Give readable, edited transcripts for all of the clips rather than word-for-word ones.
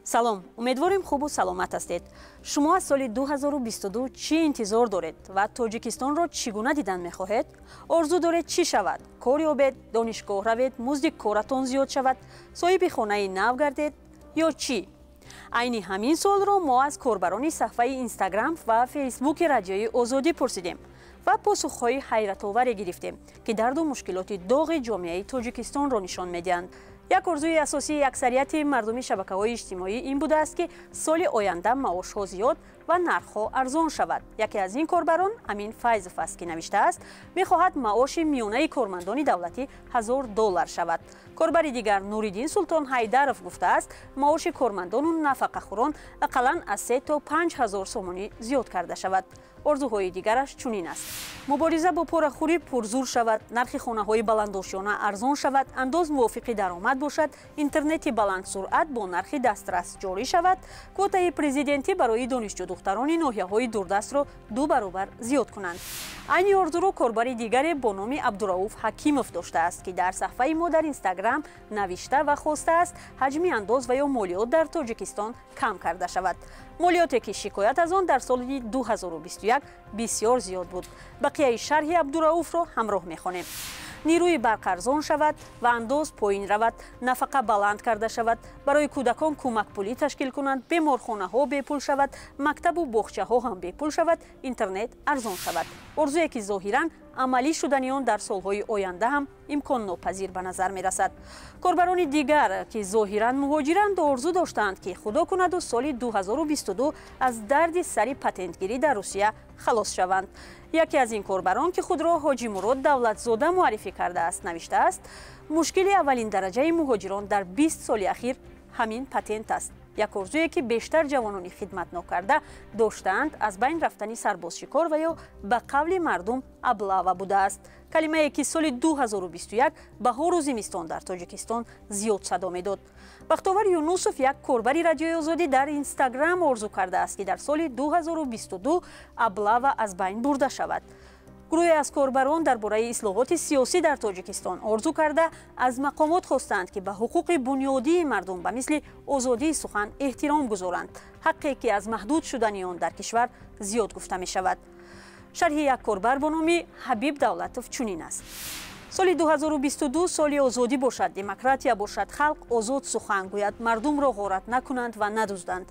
салом, умедворим хубу саломат ҳастед. Шумо аз соли 2022 чӣ интизор доред ва Тоҷикистонро чӣ гуна дидан мехоҳед? Орзу доред чӣ шавад? Кор ёбед, донишгоҳ равед, музди коратон зиёд шавад, соҳиби хонаи нав гардед ё чӣ? Айни ҳамин суолро мо аз корбарони саҳфаи Инстаграм ва Фейсбуки радиои Озодӣ пурсидем ва посухҳои ҳайратоваре гирифтем, ки дарду мушкилоти доғи ҷомеаи Тоҷикистонро нишон медиҳанд. Як орзуи асосии аксарияти мардуми шабакаҳои иҷтимоӣ ин будааст, ки соли оянда маошҳо зиёд ва нархҳо арзон шавад. Яке аз ин корбарон, Амин Файзов аст, ки навиштааст, мехоҳад маоши миёнаи кормандони давлатӣ $1000 шавад. Корбари дигар Нуриддин Султон Ҳайдаров гуфтааст, маоши кормандону нафақахӯрон ақаллан аз 3 то 5000 сомонӣ зиёд карда шавад. орзуҳои дигараш чунин аст: мубориза бо порахӯрӣ пурзур шавад, нархи хонаҳои баландошона арзон шавад, андоз мувофиқи даромад бошад, интернети баландсуръат бо нархи дастрас ҷорӣ шавад, квотаи президентӣ барои донишҷӯ духтарони ноҳияҳои дурдастро 2 баробар зиёд кунанд. Айни орзуро корбари дигаре бо номи Абдурауф Ҳакимов доштааст, ки дар саҳфаи мо дар Инстаграм навишта ва хостааст ҳаҷми андоз ва ё молиёт дар Тоҷикистон кам карда шавад. молиёте ки шикоят аз он дар соли 2021 бисёр зиёд буд. бақияи шарҳи Абдурауфро ҳамроҳ мехонем. нирӯи барқ арзон шавад ва андоз поин равад, нафақа баланд карда шавад, барои кӯдакон кӯмакпулӣ ташкил кунанд, беморхонаҳо бепул шавад, мактабу боғчаҳо ҳам бепул шавад, интернет арзон шавад. орзуе ки зоҳиран амалӣ шудани он дар солҳои оянда ҳам имконнопазир ба назар мерасад. корбарони дигар ки зоҳиран муҳоҷиранд орзу доштанд, ки худо кунаду соли 2022 аз дарди сари патентгирӣ дар Русия халос шаванд. яке аз ин корбарон, ки худро ҳоҷи Мурод Давлатзода муаррифӣ кардааст, навиштааст, мушкили аввалин дараҷаи муҳоҷирон дар 20 соли ахир ҳамин патент аст. як орзуе ки бештар ҷавонони хидматнок карда доштаанд аз байн рафтани сарбозшикор ва ё ба қавли мардум аблава будааст. калимае ки соли 2021 баҳору зимистон дар Тоҷикистон зиёд садо медод. бахтовар Юнусов, як корбари радиои Озодӣ, дар Инстаграм орзу кардааст, ки дар соли 2022 аблава аз байн бурда шавад. гурӯҳе аз корбарон дар бораи ислоҳоти сиёсӣ дар Тоҷикистон орзу карда аз мақомот хостанд, ки ба ҳуқуқи бунёдии мардум ба мисли озодии сухан эҳтиром гузоранд, ҳаққе ки аз маҳдуд шудани он дар кишвар зиёд гуфта мешавад. шарҳи як корбар бо номи Ҳабиб Давлатов чунин аст: соли 2022 соли озодӣ бошад, демократия бошад, халқ озод сухан гӯяд, мардумро ғорат накунанд ва надузданд.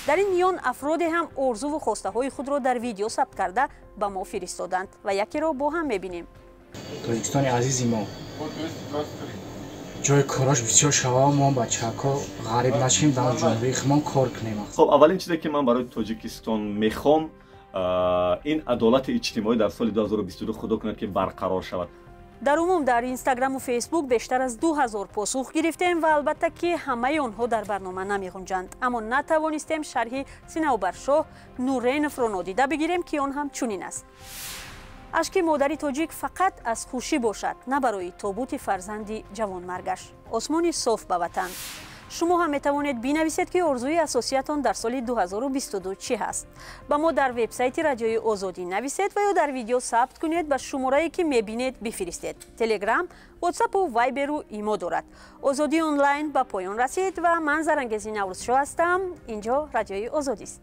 дар ин миён афроде ҳам орзуву хостаҳои худро дар видео сабт карда ба мо фиристоданд ва якеро бо ҳам мебинем. Тоҷикистони азизи мо ҷои корош бисёр шава, мо бачаҳко ғариб нашим, дар ҷумҳурии худмон кор кунем. хоб аввалин чизе ки ман барои Тоҷикистон мехом, ин адолати иҷтимоӣ дар соли 2022 худо кунад ки барқарор шавад. дар умум дар Инстаграму Фейсбук бештар аз 2000 посух гирифтем ва албатта ки ҳамаи онҳо дар барнома намеғунҷанд, аммо натавонистем шарҳи Синаубаршоҳ Нуреновро нодида бигирем, ки он ҳам чунин аст: ашки модари тоҷик фақат аз хушӣ бошад, на барои тобути фарзанди ҷавонмаргаш. осмони соф ба ватан. шумо ҳам метавонед бинависед, ки орзуи асосиятон дар соли 2022 чӣ ҳаст. ба мо дар вебсайти радиои Озодӣ нависед ва ё дар видео сабт кунед, ба шуморае ки мебинед бифиристед. Телеграм, ватсапу вайберу имо дорад. Озодӣ онлайн ба поён расид ва ман Зарангези Наврӯзшоҳ ҳастам. инҷо радиои Озодист.